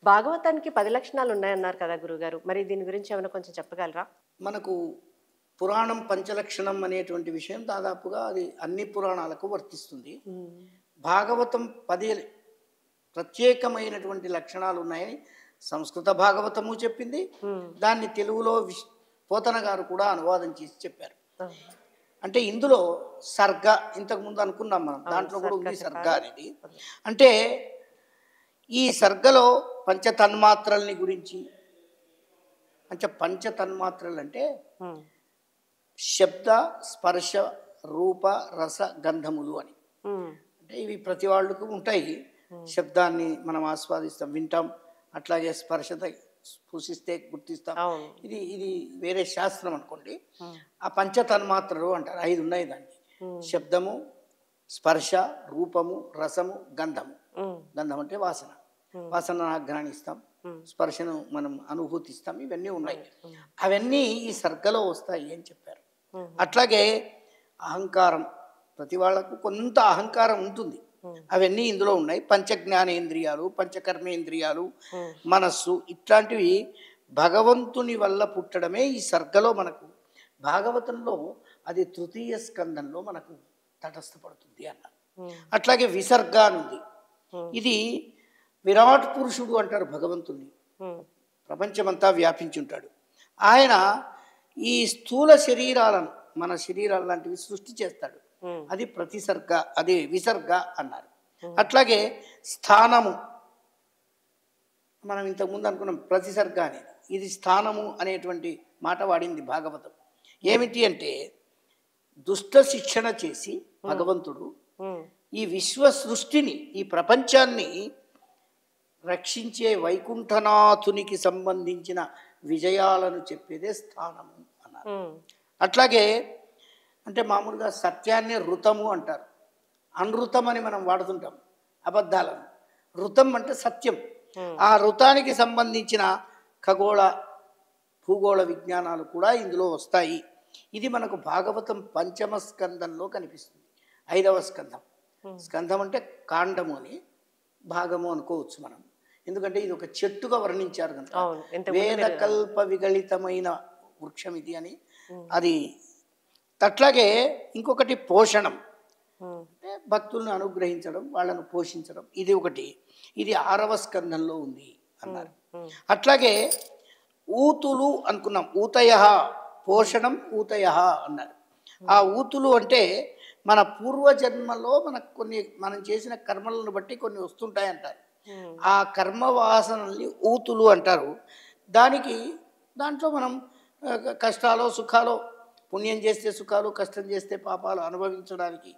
భాగవతానికి 10 లక్షణాలు ఉన్నాయన్నారు కదా గురుగారు. మరి దీని గురించి ఏమైనా కొంచెం చెప్పగలరా? మనకు పురాణం పంచలక్షణం అనేటువంటి విషయం దాదాపుగా అది అన్ని పురాణాలకు వర్తిస్తుంది. హ్మ్. భాగవతం 10 ప్రత్యేకమైనటువంటి లక్షణాలు ఉన్నాయని సంస్కృత భాగవతము చెప్పింది. హ్మ్. దాన్ని తెలుగులో పోతన గారు కూడా అనువాదం చేసి చెప్పారు. ఆ! అంటే ఇందులో సర్గ ఇంతకుముందు అనుకున్నాం మనం, అవును. దాంట్లో కూడా సర్గ ఉంది సర్గ చెప్పారు. అనేది. అంటే ఈ సర్గలో పంచతన్మాత్రల్ని గురించి, అంటే పంచతన్మాత్రలు అంటే హ్మ్. శబ్ద స్పర్శ రూప రస గంధములు అని. హ్మ్. అంటే ఇవి ప్రతి వాళ్ళకు ఉంటాయి. శబ్దాన్ని మనం ఆస్వాదిస్తాం, వింటాం, అట్లాగే స్పర్శత స్పృశిస్తే గుర్తిస్తాం. అవును. ఇది ఇది వేరే శాస్త్రం అనుకోండి. హ్మ్. ఆ పంచతన్మాత్రలు అంటారు, 5 ఉన్నాయి దాన్ని. హ్మ్. శబ్దము, స్పర్శ, రూపము, రసము, గంధము. హ్మ్. గంధం అంటే వాసన. Hmm. వాసనను ఆఘ్రాణిస్తాం, స్పర్శను మనం అనుభూతిస్తాం, ఇవన్నీ ఉన్నాయి. Hmm. అవన్నీ ఈ సర్గలో వస్తాయి అని చెప్పారు. Hmm. అట్లాగే అహంకారం, ప్రతి వాళ్ళకు కొంత అహంకారం ఉంటుంది. అవన్నీ ఇందులో ఉన్నాయి. పంచజ్ఞానేంద్రియాలు, పంచకర్మేంద్రియాలు, మనస్సు, ఇట్లాంటివి భగవంతుని వల్ల పుట్టడమే ఈ సర్గలో మనకు. భాగవతంలో అది తృతీయ స్కందంలో మనకు తటస్థపడుతుంది అన్నారు. అట్లాగే విసర్గ అనుంది. ఇది విరాట్ పురుషుడు అంటారు భగవంతుణ్ణి. ప్రపంచమంతా వ్యాపించి ఉంటాడు ఆయన. ఈ స్థూల శరీరాలను, మన శరీరాలు లాంటివి సృష్టి చేస్తాడు. అది ప్రతిసర్గ, అది విసర్గ అన్నారు. అట్లాగే స్థానము, మనం ఇంతకుముందు అనుకున్నాం ప్రతిసర్గ అనేది. ఇది స్థానము అనేటువంటి మాట వాడింది భాగవతం. ఏమిటి అంటే దుష్ట శిక్షణ చేసి భగవంతుడు ఈ విశ్వ సృష్టిని, ఈ ప్రపంచాన్ని రక్షించే వైకుంఠనాథునికి సంబంధించిన విజయాలను చెప్పేదే స్థానము అన్నారు. అట్లాగే అంటే మామూలుగా సత్యాన్ని ఋతము అంటారు, అనృతం అని మనం వాడుతుంటాం అబద్ధాలను. ఋతం అంటే సత్యం. ఆ ఋతానికి సంబంధించిన ఖగోళ భూగోళ విజ్ఞానాలు కూడా ఇందులో వస్తాయి. ఇది మనకు భాగవతం పంచమ స్కందంలో కనిపిస్తుంది. 5వ స్కందం. స్కందం అంటే కాండము అని, భాగము అనుకోవచ్చు మనం, ఎందుకంటే ఇది ఒక చెట్టుగా వర్ణించారు కనుక. వేదకల్ప విగళితమైన వృక్షం ఇది అని. అది అట్లాగే ఇంకొకటి పోషణం, అంటే భక్తుల్ని అనుగ్రహించడం, వాళ్ళను పోషించడం, ఇది ఒకటి. ఇది 6వ స్కందంలో ఉంది అన్నారు. అట్లాగే ఊతులు అనుకున్నాం, ఊతయ పోషణం ఊతయ అన్నారు. ఆ ఊతులు అంటే మన పూర్వజన్మలో మనకు కొన్ని, మనం చేసిన కర్మలను బట్టి కొన్ని వస్తుంటాయంటారు. ఆ కర్మ వాసనల్ని ఊతులు అంటారు. దాంట్లో మనం కష్టాలు సుఖాలు, పుణ్యం చేస్తే సుఖాలు, కష్టం చేస్తే పాపాలు అనుభవించడానికి,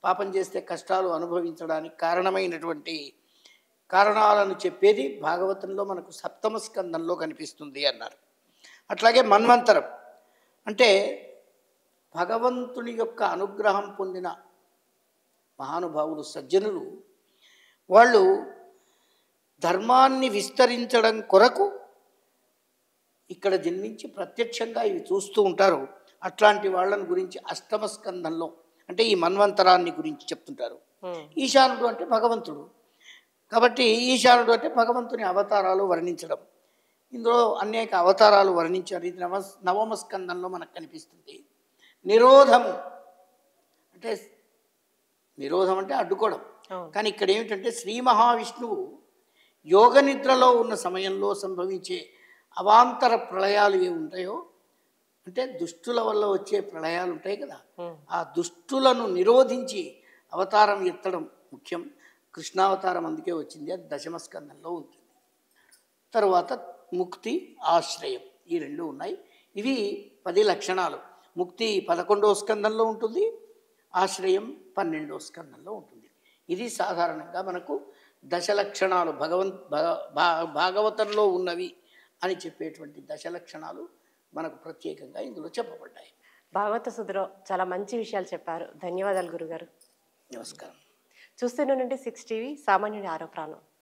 పాపం చేస్తే కష్టాలు అనుభవించడానికి కారణమైనటువంటి కారణాలను చెప్పేది భాగవతంలో మనకు 7వ స్కందంలో కనిపిస్తుంది అన్నారు. అట్లాగే మన్వంతరం అంటే భగవంతుని యొక్క అనుగ్రహం పొందిన మహానుభావులు, సజ్జనులు, వాళ్ళు ధర్మాన్ని విస్తరించడం కొరకు ఇక్కడ జన్మించి ప్రత్యక్షంగా ఇవి చూస్తూ ఉంటారు. అట్లాంటి వాళ్ళని గురించి 8వ స్కందంలో, అంటే ఈ మన్వంతరాన్ని గురించి చెప్తుంటారు. ఈశానుడు అంటే భగవంతుడు కాబట్టి, ఈశానుడు అంటే భగవంతుని అవతారాలు వర్ణించడం. ఇందులో అనేక అవతారాలు వర్ణించారు. ఇది 9వ స్కందంలో మనకు కనిపిస్తుంది. నిరోధము అంటే, నిరోధం అంటే అడ్డుకోవడం. కానీ ఇక్కడ ఏమిటంటే శ్రీ మహావిష్ణువు యోగ నిద్రలో ఉన్న సమయంలో సంభవించే అవాంతర ప్రళయాలు ఏ ఉంటాయో, అంటే దుష్టుల వల్ల వచ్చే ప్రళయాలు ఉంటాయి కదా, ఆ దుష్టులను నిరోధించి అవతారం ఎత్తడం ముఖ్యం. కృష్ణావతారం అందుకే వచ్చింది, అది 10వ స్కందంలో ఉంటుంది. తరువాత ముక్తి, ఆశ్రయం, ఈ 2 ఉన్నాయి. ఇవి 10 లక్షణాలు. ముక్తి 11వ స్కందంలో ఉంటుంది, ఆశ్రయం 12వ స్కందంలో ఉంటుంది. ఇది సాధారణంగా మనకు దశలక్షణాలు, భాగవతంలో ఉన్నవి అని చెప్పేటువంటి దశలక్షణాలు మనకు ప్రత్యేకంగా ఇందులో చెప్పబడ్డాయి. భాగవత సుధలో చాలా మంచి విషయాలు చెప్పారు. ధన్యవాదాలు గురుగారు. నమస్కారం. చూస్తూనే ఉండండి 6 టీవీ, సామాన్యుడి ఆరో ప్రాణం.